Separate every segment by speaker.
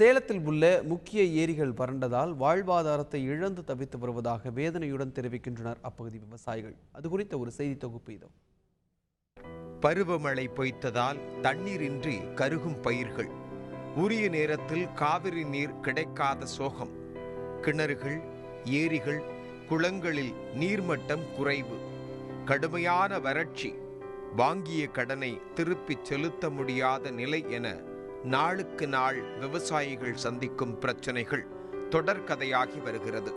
Speaker 1: சேலத்தில் உள்ள முக்கிய ஏரிகள் வறண்டதால் வாழ்வாதாரத்தை இழந்து தவித்து வருவதாக வேதனையுடன் தெரிவிக்கின்றனர் அப்பகுதி விவசாயிகள். அது குறித்த ஒரு செய்தி தொகுப்பு இதோ.
Speaker 2: பருவமழை பொய்த்ததால் தண்ணீரின்றி கருகும் பயிர்கள், உரிய நேரத்தில் காவிரி நீர் கிடைக்காத சோகம், கிணறுகள், ஏரிகள், குளங்களில் நீர்மட்டம் குறைவு, கடுமையான வறட்சி, வாங்கிய கடனை திருப்பிச் செலுத்த முடியாத நிலை என நாளுக்கு நாள் விவசாயிகள் சந்திக்கும் பிரச்சனைகள் தொடர்கதையாகி வருகிறது.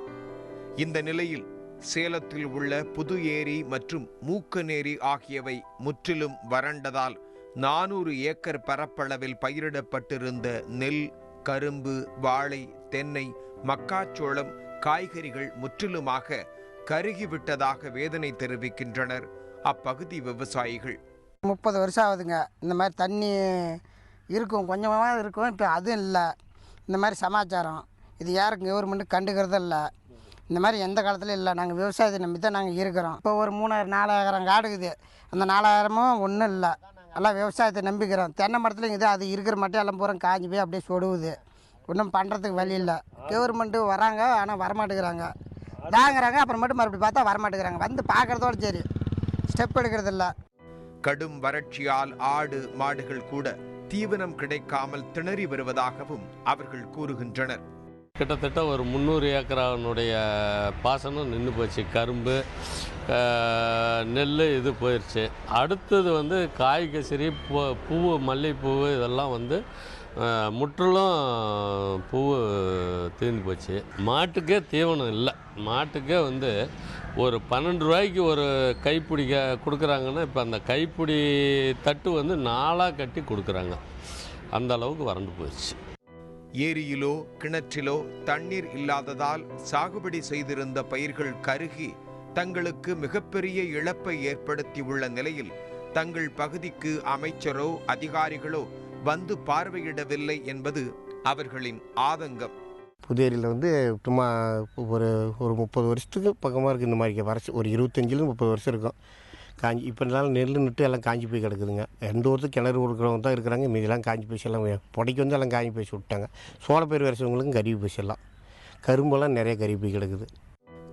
Speaker 2: இந்த நிலையில் சேலத்தில் உள்ள புது ஏரி மற்றும் மூக்கநேரி ஆகியவை முற்றிலும் வறண்டதால் 400 ஏக்கர் பரப்பளவில் பயிரிடப்பட்டிருந்த நெல், கரும்பு, வாழை, தென்னை, மக்காச்சோளம், காய்கறிகள் முற்றிலுமாக கருகிவிட்டதாக வேதனை தெரிவிக்கின்றனர் அப்பகுதி விவசாயிகள்.
Speaker 3: 30 வருஷம் ஆகுதுங்க. இந்த மாதிரி தண்ணி இருக்கும், கொஞ்சமாக இருக்கும். இப்போ அதுவும் இல்லை. இந்த மாதிரி சமாச்சாரம் இது யாருக்கும் கவர்மெண்ட்டு கண்டுக்கிறதும் இல்லை. இந்த மாதிரி எந்த காலத்துலையும் இல்லை. நாங்கள் விவசாயத்தை நம்பி தான் நாங்கள் இருக்கிறோம். இப்போ ஒரு 3000-4000 காடுக்குது. அந்த 4000மும் ஒன்றும் இல்லை. எல்லாம் விவசாயத்தை நம்பிக்கிறோம். தென்னை மரத்துலையும் இது அது இருக்கிற மட்டும் எல்லாம் பூரா காஞ்சி போய் அப்படியே சொடுவுது. ஒன்றும் பண்ணுறதுக்கு வழி இல்லை. கவர்மெண்ட்டு வராங்க, ஆனால் வரமாட்டேங்கிறாங்க. தாங்கிறாங்க, அப்புறமேட்டு மறுபடியும் பார்த்தா வரமாட்டேங்கிறாங்க. வந்து பார்க்குறதோட சரி, ஸ்டெப் எடுக்கிறதில்ல.
Speaker 2: கடும் வறட்சியால் ஆடு மாடுகள் கூட தீவனம் கிடைக்காமல் திணறி வருவதாகவும் அவர்கள் கூறுகின்றனர்.
Speaker 4: கிட்டத்தட்ட ஒரு 300 ஏக்கரானுடைய பாசனம் நின்று போச்சு. கரும்பு, நெல் இது போயிடுச்சு. அடுத்தது காய்கறி, பூ, மல்லிகைப்பூ இதெல்லாம் முற்றிலும் பூ தீர்ந்து போச்சு. மாட்டுக்கே தீவனம் இல்லை. மாட்டுக்கே ஒரு 12 ரூபாய்க்கு ஒரு கைப்பிடி கொடுக்குறாங்கன்னா இப்போ அந்த கைப்பிடி தட்டு 4ஆக கட்டி கொடுக்குறாங்க. அந்த அளவுக்கு வறண்டு போயிடுச்சு.
Speaker 2: ஏரியிலோ கிணற்றிலோ தண்ணீர் இல்லாததால் சாகுபடி செய்திருந்த பயிர்கள் கருகி தங்களுக்கு மிகப்பெரிய இழப்பை ஏற்படுத்தியுள்ள நிலையில் தங்கள் பகுதிக்கு அமைச்சரோ அதிகாரிகளோ வந்து பார்வையிடவில்லை என்பது அவர்களின் ஆதங்கம்.
Speaker 5: புதேரியில் சும்மா ஒரு 30 வருஷத்துக்கு பக்கமாக இருக்குது. இந்த மாதிரி வறட்சி ஒரு 25-30 வருஷம் இருக்கும். காஞ்சி இப்போ நெல் நட்டு எல்லாம் காஞ்சி போய் கிடக்குதுங்க. எந்த ஒருத்தர் கிணறு கொடுக்குறவங்க தான் இருக்கிறாங்க. மீதெல்லாம் காஞ்சி போய் எல்லாம் புடைக்கு எல்லாம் காஞ்சி போய் விட்டாங்க. சோளப்பயிர் வரைச்சவங்களுக்கும் கருவி போய் எல்லாம், கரும்பெல்லாம் நிறைய கருவி போய் கிடக்குது.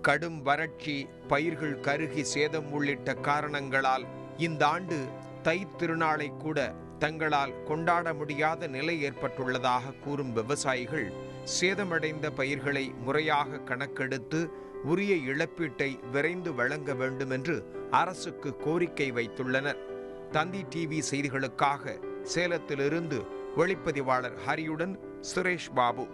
Speaker 2: கடும் வறட்சி, பயிர்கள் கருகி சேதம் உள்ளிட்ட காரணங்களால் இந்த ஆண்டு தை திருநாளை கூட தங்களால் கொண்டாட முடியாத நிலை ஏற்பட்டுள்ளதாக கூறும் விவசாயிகள் சேதமடைந்த பயிர்களை முறையாக கணக்கெடுத்து உரிய இழப்பீட்டை விரைந்து வழங்க வேண்டும் என்று அரசுக்கு கோரிக்கை வைத்துள்ளனர். தந்தி டிவி செய்திகளுக்காக சேலத்திலிருந்து ஒளிப்பதிவாளர் ஹரியுடன் சுரேஷ் பாபு.